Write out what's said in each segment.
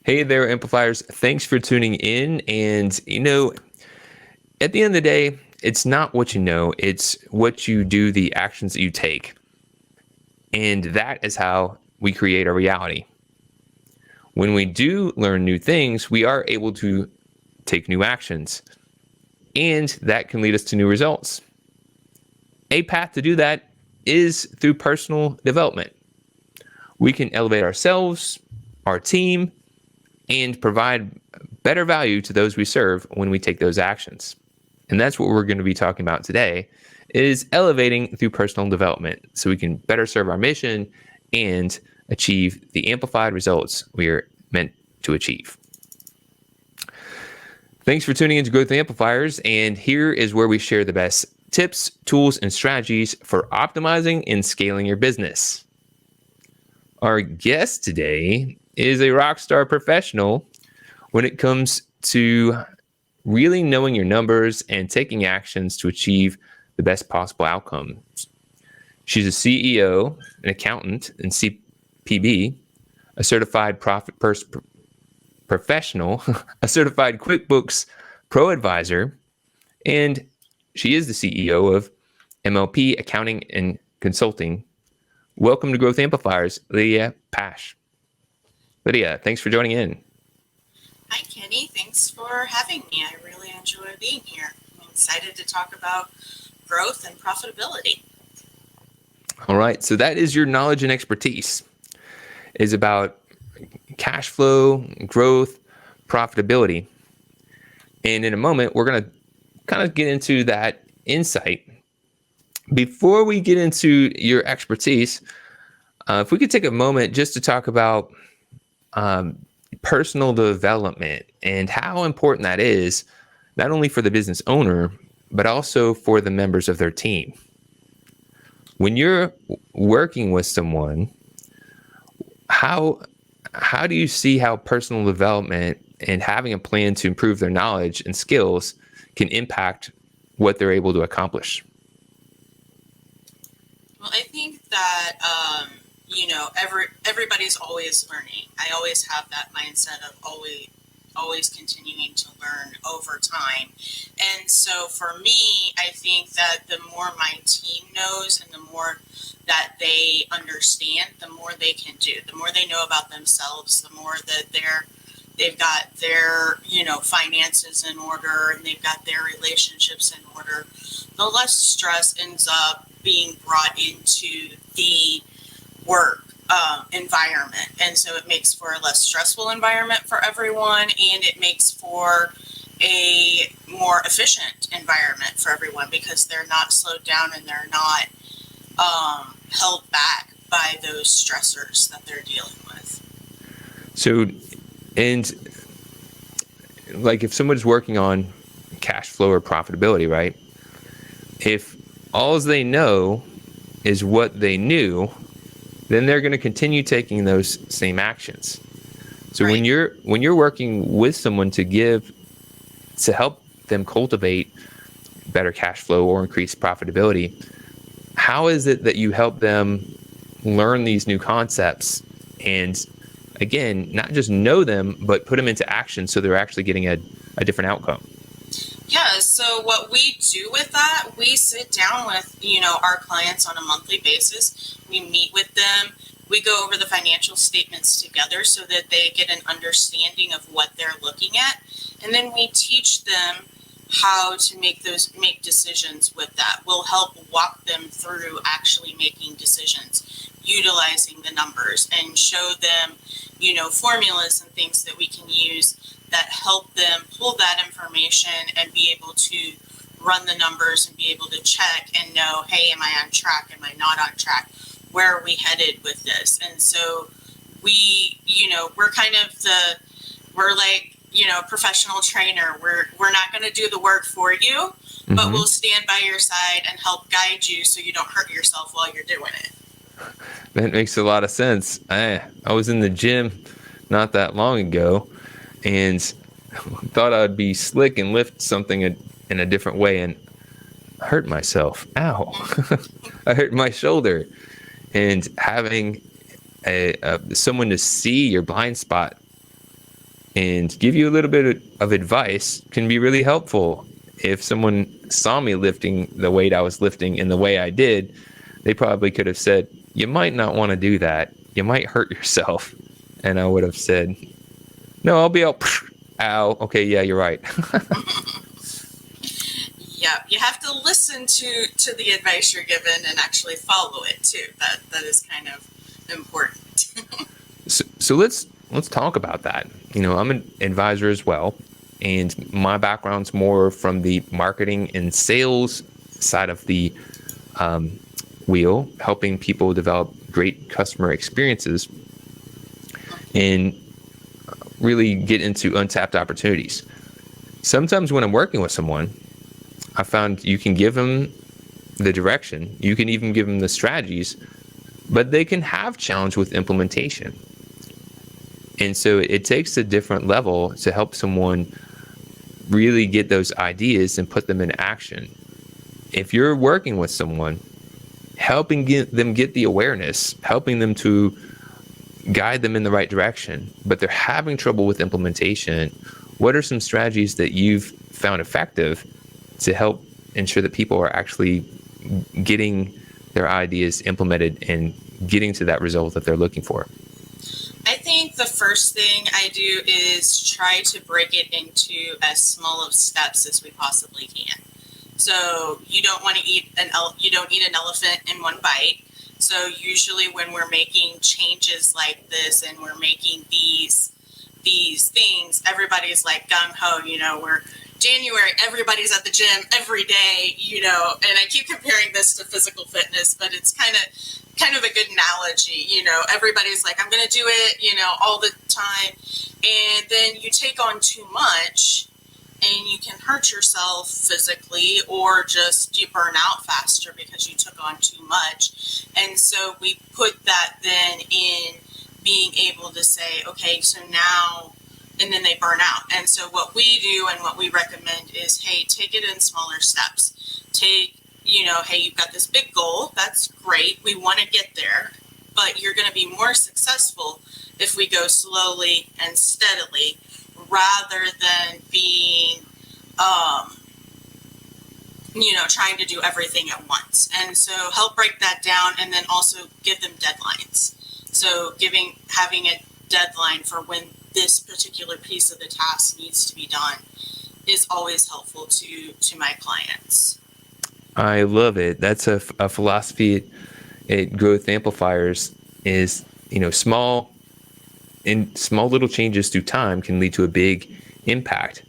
Hey there, Amplifiers. Thanks for tuning in. And, at the end of the day, it's not what you know, it's what you do, the actions that you take. And that is how we create our reality. When we do learn new things, we are able to take new actions. And that can lead us to new results. A path to do that is through personal development. We can elevate ourselves, our team, and provide better value to those we serve when we take those actions. And that's what we're going to be talking about today, is elevating through personal development so we can better serve our mission and achieve the amplified results we are meant to achieve. Thanks for tuning into Growth Amplifiers, and here is where we share the best tips, tools, and strategies for optimizing and scaling your business. Our guest today is a rock star professional when it comes to really knowing your numbers and taking actions to achieve the best possible outcomes. She's a CEO, an accountant, and CPB, a certified professional, a certified QuickBooks ProAdvisor, and she is the CEO of MLP Accounting and Consulting. Welcome to Growth Amplifiers, Lydia Paasch. Lydia, thanks for joining in. Hi, Kenny. Thanks for having me. I really enjoy being here. I'm excited to talk about growth and profitability. All right. So that is your knowledge and expertise, is about cash flow, growth, profitability. And in a moment, we're going to kind of get into that insight. Before we get into your expertise, if we could take a moment just to talk about personal development and how important that is, not only for the business owner, but also for the members of their team. When you're working with someone, how do you see how personal development and having a plan to improve their knowledge and skills can impact what they're able to accomplish? Well, I think that, everybody's always learning. I always have that mindset of always continuing to learn over time. And so for me, I think that the more my team knows and the more that they understand, the more they can do. The more they know about themselves, the more that they've got their, finances in order and they've got their relationships in order, the less stress ends up being brought into the work environment. And so it makes for a less stressful environment for everyone, and it makes for a more efficient environment for everyone because they're not slowed down and they're not held back by those stressors that they're dealing with. So, and like if someone's working on cash flow or profitability, right? If all they know is what they knew, then they're going to continue taking those same actions. So right. when you're working with someone to help them cultivate better cash flow or increase profitability, how is it that you help them learn these new concepts and, again, not just know them, but put them into action so they're actually getting a different outcome? Yeah, so what we do with that, we sit down with, our clients on a monthly basis. We meet with them. We go over the financial statements together so that they get an understanding of what they're looking at. And then we teach them how to make decisions with that. We'll help walk them through actually making decisions, utilizing the numbers, and show them, formulas and things that we can use that help them pull that information and be able to run the numbers and be able to check and know, hey, am I on track? Am I not on track? Where are we headed with this? And so we, we're like, professional trainer. We're not going to do the work for you, but we'll stand by your side and help guide you so you don't hurt yourself while you're doing it. That makes a lot of sense. I was in the gym not that long ago and thought I'd be slick and lift something in a different way. And hurt myself. Ow. I hurt my shoulder. And having someone to see your blind spot and give you a little bit of advice can be really helpful. If someone saw me lifting the weight I was lifting in the way I did, they probably could have said, you might not want to do that. You might hurt yourself. And I would have said, no, I'll be out. Ow. Okay, yeah, you're right. Yeah, you have to listen to the advice you're given and actually follow it too. That is kind of important. So let's talk about that. I'm an advisor as well, and my background's more from the marketing and sales side of the wheel, helping people develop great customer experiences and really get into untapped opportunities. Sometimes when I'm working with someone, I found you can give them the direction, you can even give them the strategies, but they can have challenge with implementation. And so it takes a different level to help someone really get those ideas and put them in action. If you're working with someone, helping them get the awareness, helping them to guide them in the right direction, but they're having trouble with implementation, what are some strategies that you've found effective to help ensure that people are actually getting their ideas implemented and getting to that result that they're looking for? I think the first thing I do is try to break it into as small of steps as we possibly can. So you don't want to eat an elephant in one bite. So usually when we're making changes like this and we're making these things, everybody's like gung ho. We're January, everybody's at the gym every day. And I keep comparing this to physical fitness, but it's kind of a good analogy. Everybody's like, I'm going to do it, all the time. And then you take on too much and you can hurt yourself physically, or just you burn out faster because you took on too much. And so we put that then in being able to say, okay, so now, and then they burn out. And so what we do and what we recommend is, hey, take it in smaller steps. Hey, you've got this big goal. That's great. We want to get there, but you're going to be more successful if we go slowly and steadily rather than being, trying to do everything at once. And so help break that down, and then also give them deadlines. So having a deadline for when this particular piece of the task needs to be done is always helpful to my clients. I love it. That's a philosophy at Growth Amplifiers is, small little changes through time can lead to a big impact.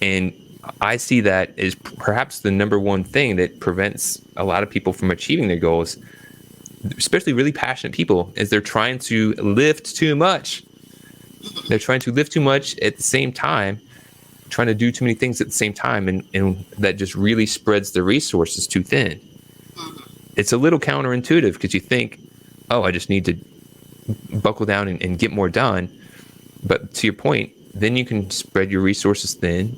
And I see that as perhaps the number one thing that prevents a lot of people from achieving their goals, especially really passionate people, is they're trying to lift too much. They're trying to lift too much at the same time, trying to do too many things at the same time, and that just really spreads the resources too thin. It's a little counterintuitive because you think, oh, I just need to buckle down and get more done. But to your point, then you can spread your resources thin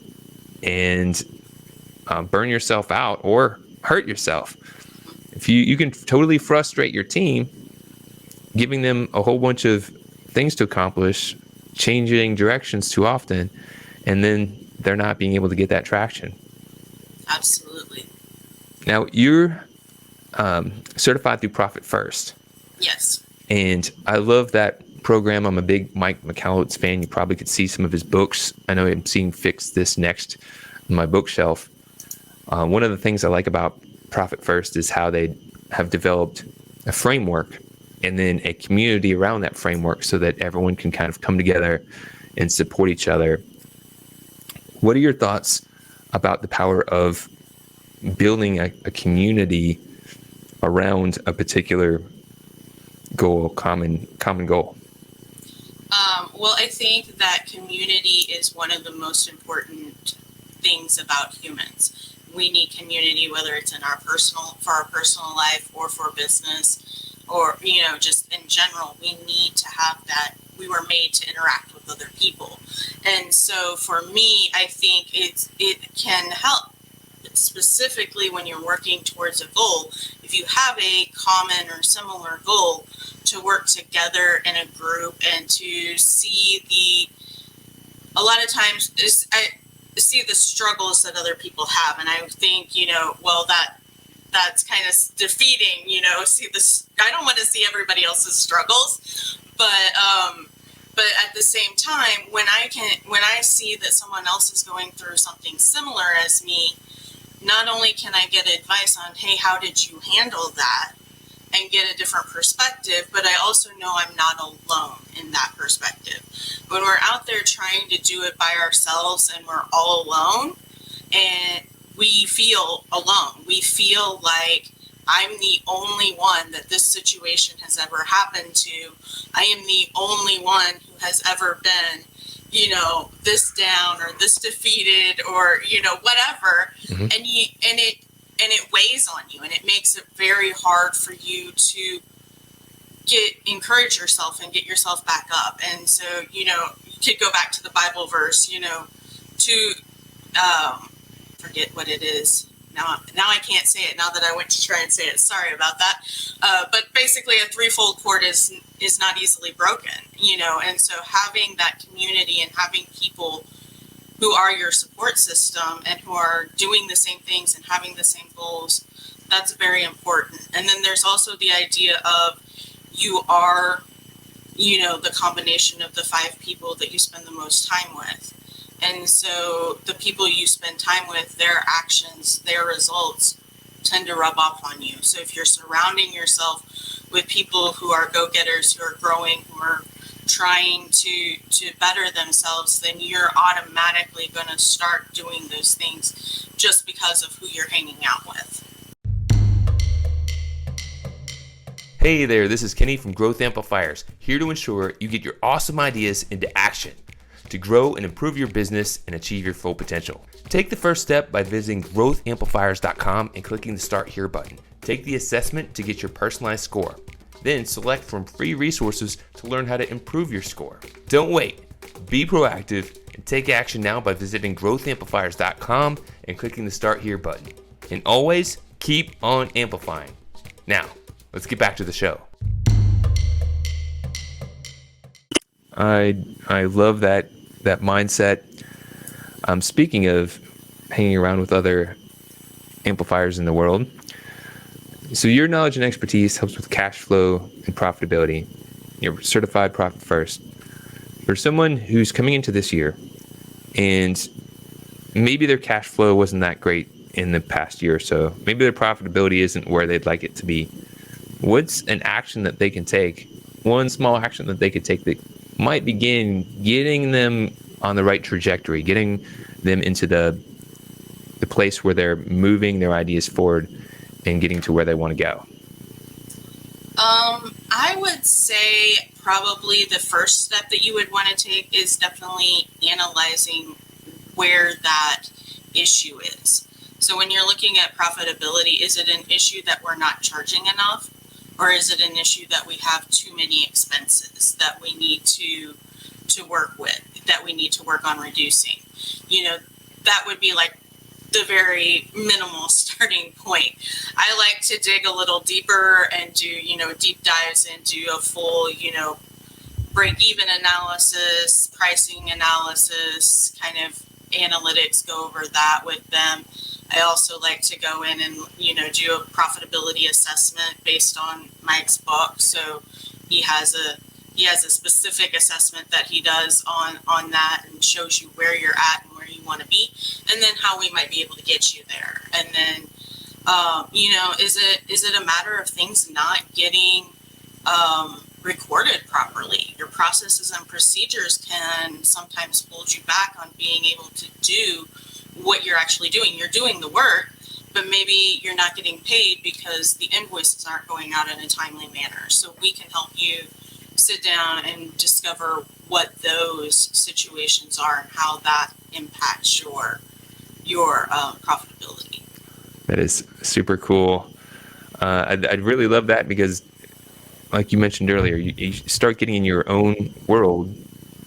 and burn yourself out or hurt yourself. If you can totally frustrate your team, giving them a whole bunch of things to accomplish, changing directions too often, and then they're not being able to get that traction. Absolutely. Now, you're certified through Profit First. Yes. And I love that program. I'm a big Mike McCallow's fan. You probably could see some of his books. I know I'm seeing Fix This Next on my bookshelf. One of the things I like about Profit First is how they have developed a framework and then a community around that framework so that everyone can kind of come together and support each other. What are your thoughts about the power of building a community around a particular goal, common goal? Well, I think that community is one of the most important things about humans. We need community, whether it's for our personal life or for business, or, just in general. We need to have that. We were made to interact with other people. And so for me, I think it can help specifically when you're working towards a goal, if you have a common or similar goal, to work together in a group and to see a lot of times I see the struggles that other people have. And I think, well, that's kind of defeating, see this. I don't want to see everybody else's struggles, but at the same time, when I see that someone else is going through something similar as me, not only can I get advice on, hey, how did you handle that, and get a different perspective, but I also know I'm not alone in that perspective. When we're out there trying to do it by ourselves and we're all alone, and we feel alone, we feel like I'm the only one that this situation has ever happened to. I am the only one who has ever been, this down or this defeated or, whatever. Mm-hmm. And it weighs on you, and it makes it very hard for you to encourage yourself and get yourself back up. And so, you could go back to the Bible verse, to forget what it is. Now I can't say it now that I went to try and say it. Sorry about that. But basically a threefold cord is not easily broken, and so having that community and having people who are your support system and who are doing the same things and having the same goals, that's very important. And then there's also the idea of you are, the combination of the 5 people that you spend the most time with. And so the people you spend time with, their actions, their results tend to rub off on you. So if you're surrounding yourself with people who are go-getters, who are growing, who are trying to better themselves, then you're automatically going to start doing those things just because of who you're hanging out with. Hey there, this is Kenny from Growth Amplifiers, here to ensure you get your awesome ideas into action to grow and improve your business and achieve your full potential. Take the first step by visiting growthamplifiers.com and clicking the Start Here button. Take the assessment to get your personalized score. Then select from free resources to learn how to improve your score. Don't wait. Be proactive and take action now by visiting growthamplifiers.com and clicking the Start Here button. And always keep on amplifying. Now, let's get back to the show. I love that mindset. Speaking of hanging around with other amplifiers in the world, so your knowledge and expertise helps with cash flow and profitability. You're certified profit first. For someone who's coming into this year and maybe their cash flow wasn't that great in the past year or so, maybe their profitability isn't where they'd like it to be, what's an action that they can take, one small action that they could take that might begin getting them on the right trajectory, getting them into the place where they're moving their ideas forward and getting to where they want to go? I would say probably the first step that you would want to take is definitely analyzing where that issue is. So when you're looking at profitability, is it an issue that we're not charging enough? Or is it an issue that we have too many expenses that we need to work with, that we need to work on reducing? That would be like the very minimal starting point. I like to dig a little deeper and do, deep dives and do a full, break-even analysis, pricing analysis, kind of analytics, go over that with them. I also like to go in and, do a profitability assessment based on Mike's book. So he has a specific assessment that he does on that and shows you where you're at and where you want to be, and then how we might be able to get you there. And then, is it a matter of things not getting recorded properly? Your processes and procedures can sometimes hold you back on being able to do what you're actually doing. You're doing the work, but maybe you're not getting paid because the invoices aren't going out in a timely manner. So we can help you sit down and discover what those situations are and how that impacts your profitability. That is super cool. I'd really love that because, like you mentioned earlier, you start getting in your own world.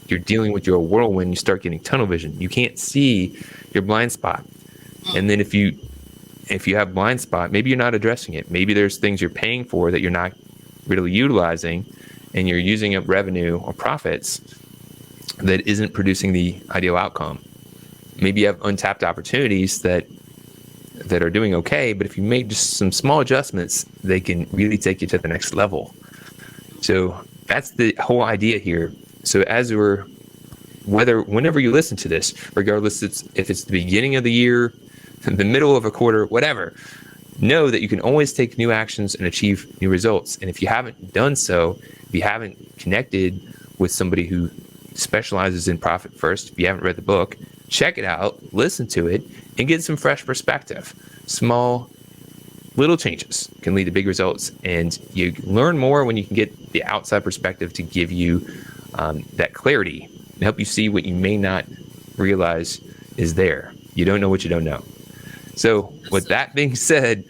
You're dealing with your whirlwind. You start getting tunnel vision. You can't see your blind spot. And then if you if you have blind spot, maybe you're not addressing it. Maybe there's things you're paying for that you're not really utilizing, and you're using up revenue or profits that isn't producing the ideal outcome. Maybe you have untapped opportunities that are doing okay, but if you make just some small adjustments, they can really take you to the next level. So that's the whole idea here. So whenever you listen to this, regardless if it's the beginning of the year, the middle of a quarter, whatever, know that you can always take new actions and achieve new results. And if you haven't done so, if you haven't connected with somebody who specializes in profit first, if you haven't read the book, check it out, listen to it, and get some fresh perspective. Small, little changes can lead to big results, and you learn more when you can get the outside perspective to give you that clarity and help you see what you may not realize is there. You don't know what you don't know. So with that being said,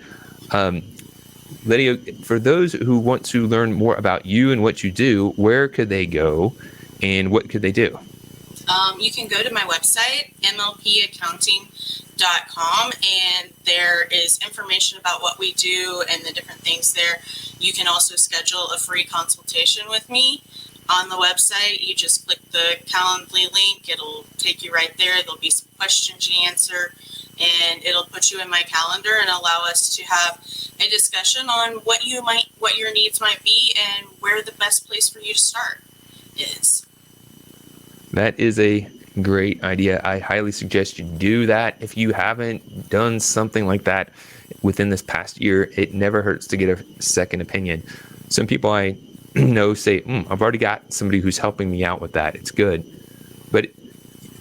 Lydia, for those who want to learn more about you and what you do, where could they go and what could they do? You can go to my website, MLPaccounting.com, and there is information about what we do and the different things there. You can also schedule a free consultation with me on the website. You just click the Calendly link. It'll take you right there. There'll be some questions you answer, and it'll put you in my calendar and allow us to have a discussion on what your needs might be and where the best place for you to start is. That is a great idea. I highly suggest you do that. If you haven't done something like that within this past year, it never hurts to get a second opinion. Some people I know say, I've already got somebody who's helping me out with that. It's good. But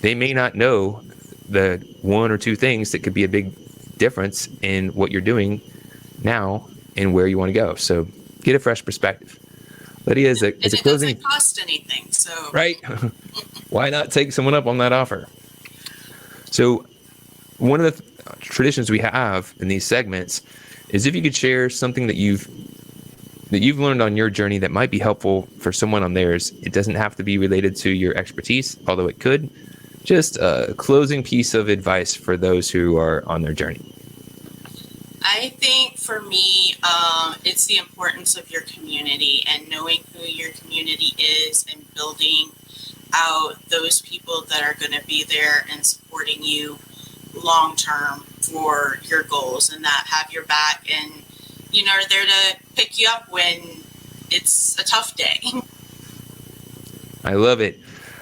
they may not know the one or two things that could be a big difference in what you're doing now and where you want to go. So get a fresh perspective. Lydia, is a closing. Doesn't cost anything, so right? Why not take someone up on that offer? So one of the traditions we have in these segments is if you could share something that you've learned on your journey that might be helpful for someone on theirs. It doesn't have to be related to your expertise, although it could. Just a closing piece of advice for those who are on their journey. I think for me, it's the importance of your community and knowing who your community is and building out those people that are going to be there and supporting you long term for your goals and that have your back and, are there to pick you up when it's a tough day. I love it.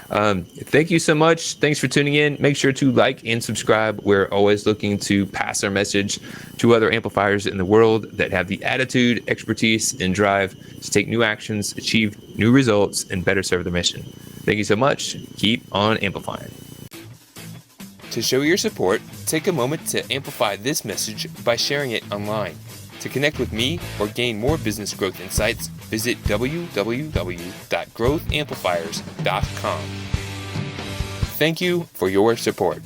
Thank you so much. Thanks for tuning in. Make sure to like and subscribe. We're always looking to pass our message to other amplifiers in the world that have the attitude, expertise, and drive to take new actions, achieve new results, and better serve the mission. Thank you so much. Keep on amplifying. To show your support, take a moment to amplify this message by sharing it online. To connect with me or gain more business growth insights, visit www.growthamplifiers.com. Thank you for your support.